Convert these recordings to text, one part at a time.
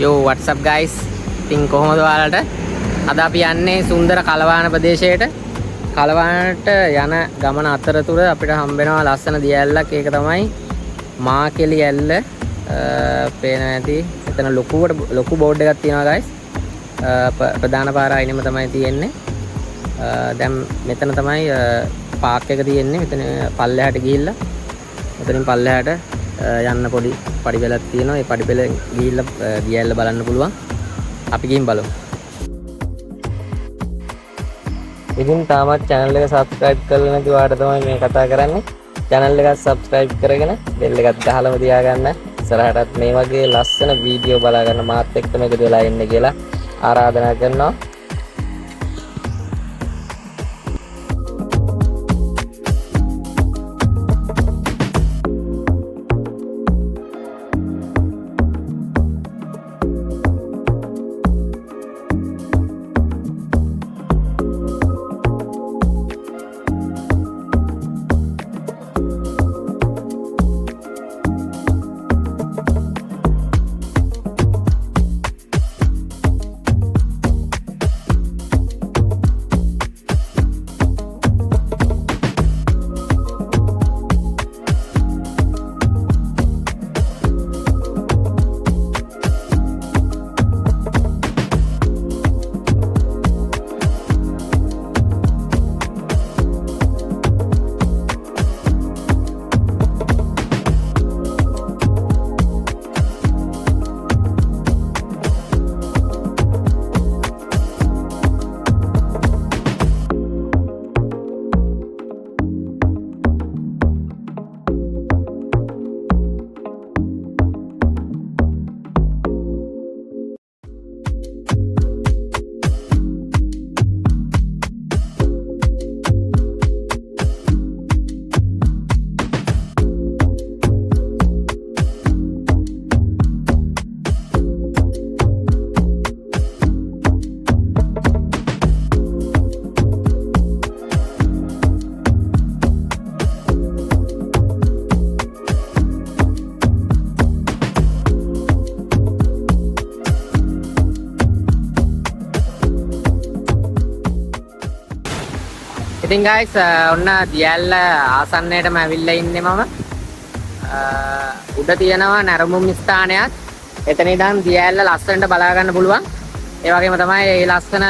Yo, what's up guys? ඉතින් කොහොමද ඔයාලට? අද අපි යන්නේ සුන්දර කලවාන ප්‍රදේශයට. කලවානට යන ගමන අතරතුර අපිට හම්බ වෙනවා ලස්සන දිය ඇල්ලක්. ඒක තමයි මාකෙලි ඇල්ල. පේනවා ඇති. එතන ලොකු බෝඩ් එකක් තියෙනවා guys. ප්‍රධාන පාර අයිනෙම තමයි තියෙන්නේ. දැන් මෙතන තමයි පාක් එක තියෙන්නේ. මෙතන පල්ලෙහාට ගිහිල්ලා මෙතනින් පල්ලෙහාට යන්න පොඩි පඩිපෙළක් තියෙනවා. ඒ පඩිපෙළ ගිහිල්ලා දිය ඇල්ල බලන්න පුළුවන්. අපි ගිහින් බලමු. ඉතින් තාමත් channel එක subscribe කරලා නැති වාට තමයි මේ කතා කරන්නේ. channel එක subscribe කරගෙන bell එකත් ගහලම තියාගන්න. ඉස්සරහටත් මේ වගේ ලස්සන වීඩියෝ බලා ගන්න මාත් එක්කම එකතු වෙලා ඉන්න කියලා ආරාධනා කරනවා. ඉතින් guys ඔන්න දිය ඇල්ල ආසන්නයටම ඇවිල්ලා ඉන්නේ මම. උඩ තියෙනවා නැරඹුම් ස්ථානයක්. එතන ඉඳන් දිය ඇල්ල ලස්සනට බලා ගන්න පුළුවන්. ඒ වගේම තමයි මේ ලස්සන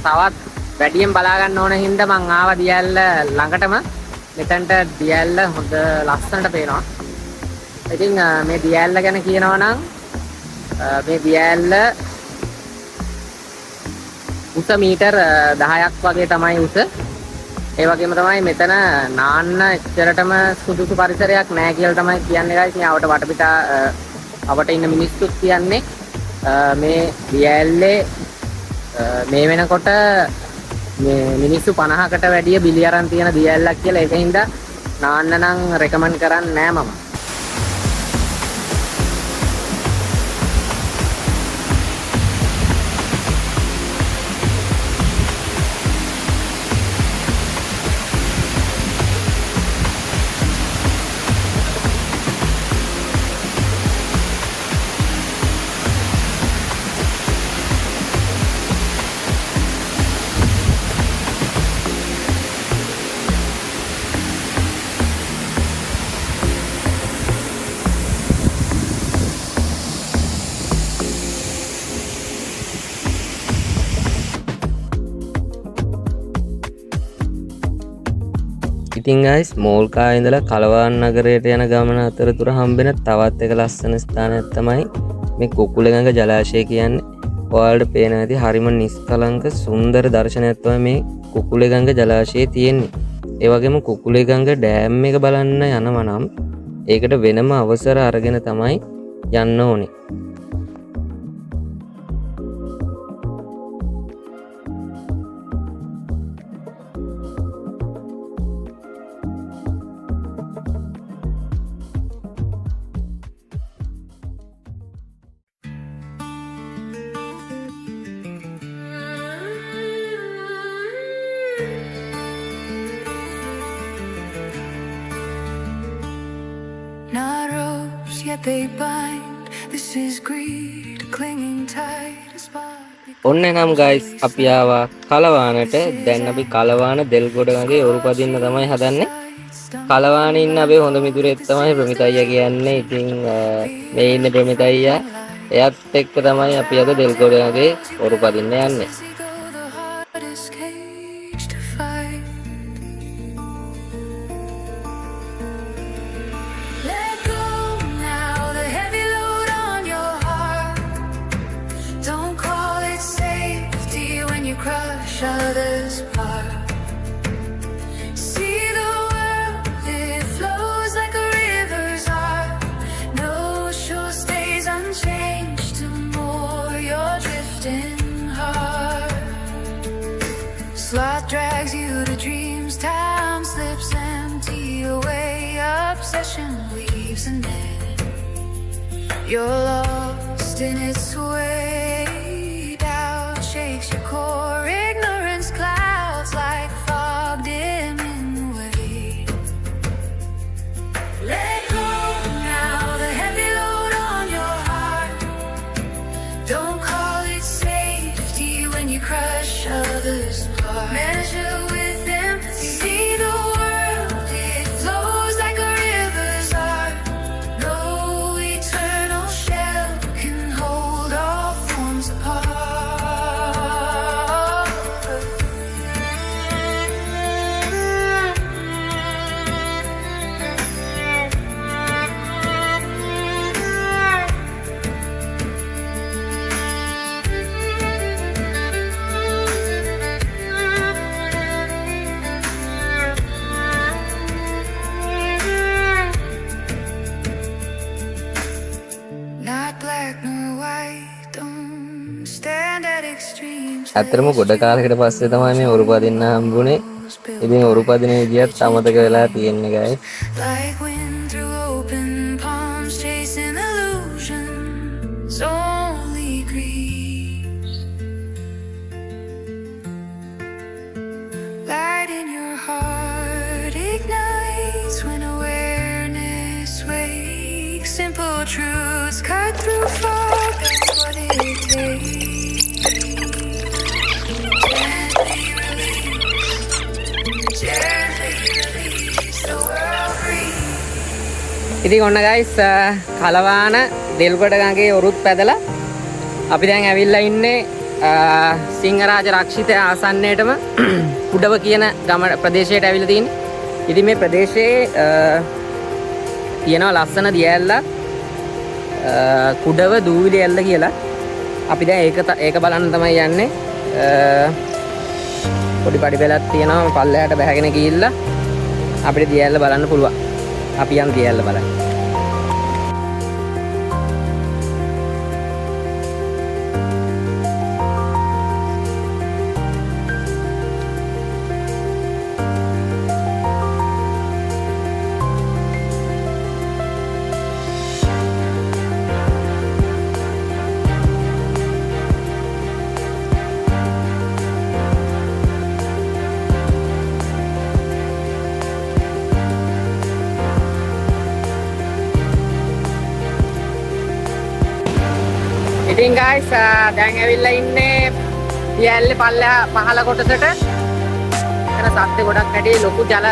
තවත් වැඩියෙන් බලා ගන්න ඕන හින්දා මං ආවා දිය ඇල්ල ළඟටම. මෙතනට දිය ඇල්ල හොඳ ලස්සනට පේනවා. ඉතින් මේ දිය ඇල්ල ගැන කියනවා නම් මේ දිය ඇල්ල උස මීටර් 10ක් වගේ තමයි උස. ඒ වගේම තමයි මෙතන නාන්න එච්චරටම සුදුසු පරිසරයක් නැහැ කියලා තමයි කියන්නේ guys. මේ අවට වටපිටා අවට ඉන්න මිනිස්සුත් කියන්නේ මේ දිය ඇල්ලේ මේ වෙනකොට මේ මිනිස්සු 50කට වැඩිය බිලි අරන් තියෙන දිය ඇල්ලක් කියලා. ඒකින්ද නාන්න නම් රෙකමන්ඩ් කරන්නේ නැහැ මම. ඉතින් guys මෝල්කා ඉඳලා කලවාන් නගරයට යන ගමන අතරතුර හම්බෙන තවත් එක ලස්සන ස්ථානයක් තමයි මේ කුකුලගඟ ජලාශය කියන්නේ. ඔයාලට පේන ඇති හරිම නිස්කලංක සුන්දර දර්ශනයක් තමයි මේ කුකුලගඟ ජලාශයේ තියෙන්නේ. ඒ වගේම කුකුලගඟ ඩෑම් එක බලන්න යනවා නම් ඒකට වෙනම අවසර අරගෙන තමයි යන්න ඕනේ. Not ropes, yet they bind This is greed clinging tight as ඔන්න නම් ගයිස් අපි ආවා කලවානට. දැන් අපි කලවාන දෙල්ගොඩගේ ඔරුපදින්න තමයි හදන්නේ. කලවානේ ඉන්න අපේ හොඳ මිතුරෙක් තමයි ප්‍රමිත අයියා කියන්නේ. ඉතින් මේ ඉන්න ප්‍රමිත අයියා එයත් එක්ක තමයි අපි අද දෙල්ගොඩගේ ඔරුපදින්න යන්නේ. crush others apart. See the world, it flows like a river's heart. No shore stays unchanged to more your drifting heart. Sloth drags you to dreams, time slips empty away. Obsession leaves a net, you're lost in its way. Doubt shakes your core, ignorance clouds like fog dimming away. Let go now, the heavy load on your heart. Don't call it safety when you crush others apart. Measure with empathy, see the world, it flows like a river's heart. No eternal shell can hold all forms apart. Not black nor white, don't stand at extremes. ඇත්තටම ගොඩ කාලයකට පස්සේ තමයි මේ ඔරුපදින්න හම්බුනේ. ඉතින් ඔරුපදින විදියත් අමතක වෙලා තියෙන්නේ guys. Like wind through open palms, chasing illusions, only grief. Light in your heart ignites when awareness wakes. Simple truths cut through fog, that's what it takes. Gently release the world breathes. ඉතින් ඔන්න guys කලවාන Delgoda ගඟේ ඔරුත් පැදලා අපි දැන් ඇවිල්ලා ඉන්නේ සිංහරාජ රක්ෂිත ආසන්නයේටම කුඩව කියන ගම ප්‍රදේශයට ඇවිල්ලා තියෙන්නේ. ඉතින් මේ ප්‍රදේශයේ තියෙනවා ලස්සන දියැලක් කුඩව දූවිලි ඇල්ල කියලා. අපි දැන් ඒක බලන්න තමයි යන්නේ. පොඩි පඩි පෙළක් තියෙනවා පල්ලෙහාට බැහැගෙන ගිහිල්ලා අපිට දියැල්ල බලන්න පුළුවන්. අපි යන් දියැල්ල බලන්න. ඉතින් guys දැන් ඇවිල්ලා ඉන්නේ දියැල්ලේ පහළ කොටසට. එතන සත්ත්ව ගොඩක් වැඩි ලොකු ජල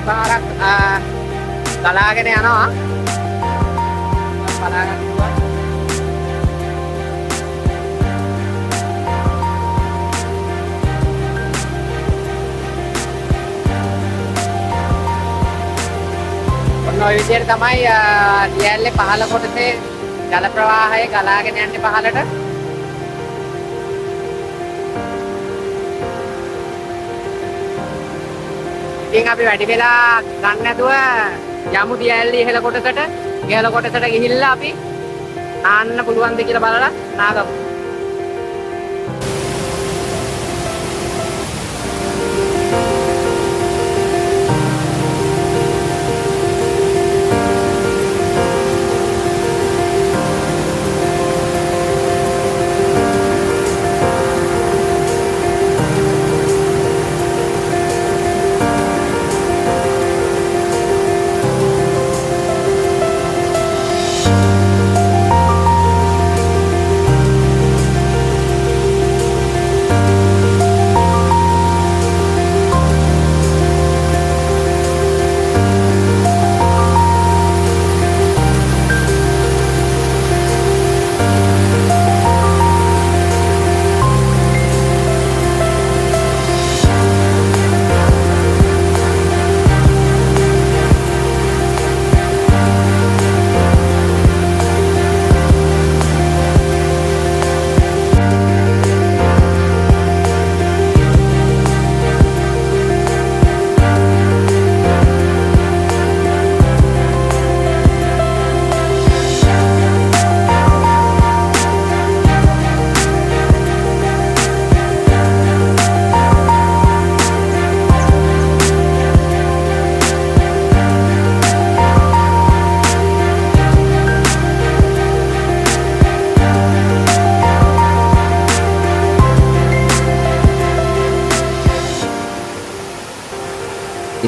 පාරක් ගලාගෙන යනවා. බලාගන්න පුළුවන්. ඔන්න ඔය විදිහට තමයි දියැල්ලේ පහළ කොටසේ ජල ප්‍රවාහය ගලාගෙන යන්නේ පහළට. ඉතින් අපි වැඩි වෙලා ගන්න නැතුව යමු දියැල්ලේ ඉහළ කොටසට. ඉහළ කොටසට ගිහිල්ලා අපි නාන්න පුළුවන්ද කියලා බලලා නාගමු.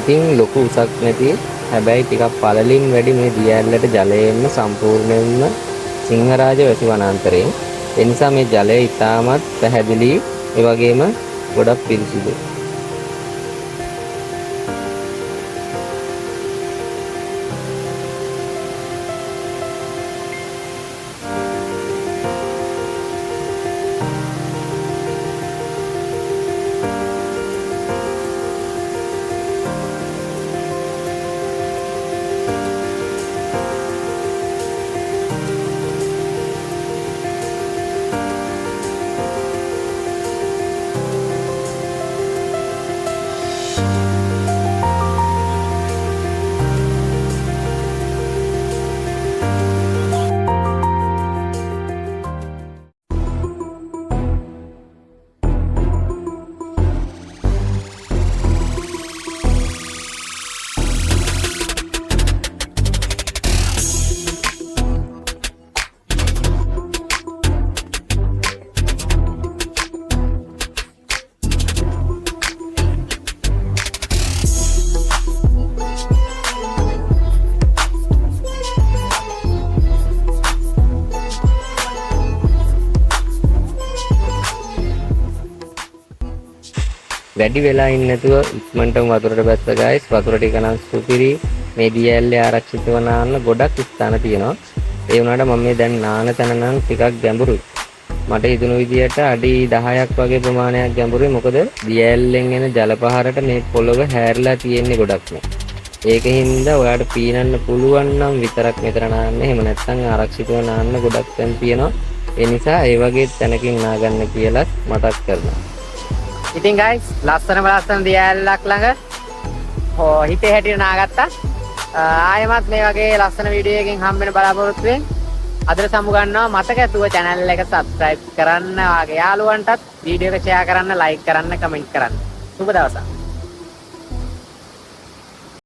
ඉතින් ලොකු උසක් නැති හැබැයි ටිකක් පළලින් වැඩි මේ දියඇල්ලට ජලය එන්න සම්පූර්ණයෙන්ම සිංහරාජ වැසි වනාන්තරයෙන්. ඒ නිසා මේ ජලය ඉතාමත් පැහැදිලි ඒ වගේම ගොඩක් පිරිසිදුයි. වැඩි වෙලා ඉන්නේ නැතුව ඉක්මනටම වතුරට බැස්ස ගයිස්. වතුර ටික නම් සුපිරි. මේ දියඇල්ලේ ආරක්ෂිතව නාන්න ගොඩක් ස්ථාන තියෙනවා. ඒ වුණාට මම මේ දැන් නාන තැන නම් ටිකක් ගැඹුරුයි. මට හිතුණු විදියට අඩි 10ක් වගේ ප්‍රමාණයක් ගැඹුරුයි. මොකද දියඇල්ලෙන් එන ජල පහරට මේ පොළොව හැරිලා තියෙන්නේ ගොඩක් නේ. ඒකින්ද ඔයාලට පීනන්න පුළුවන් නම් විතරක් මෙතන නාන්න. එහෙම නැත්නම් ආරක්ෂිතව නාන්න ගොඩක් තැන් තියෙනවා. ඒ නිසා ඒ වගේ තැනකින් නාගන්න කියලා මතක් කරනවා. ඉතින් guys ලස්සන දියඇල්ලක් ළඟ හිතේ හැටියට නාගත්තා. ආයෙමත් මේ වගේ ලස්සන වීඩියෝ එකකින් හම්බෙන්න බලාපොරොත්තු වෙන්න. අදට සමු ගන්නවා. මතක ඇතුව channel එක subscribe කරන්න. වාගේ යාළුවන්ටත් වීඩියෝ එක share කරන්න, like කරන්න, comment කරන්න. සුබ දවසක්.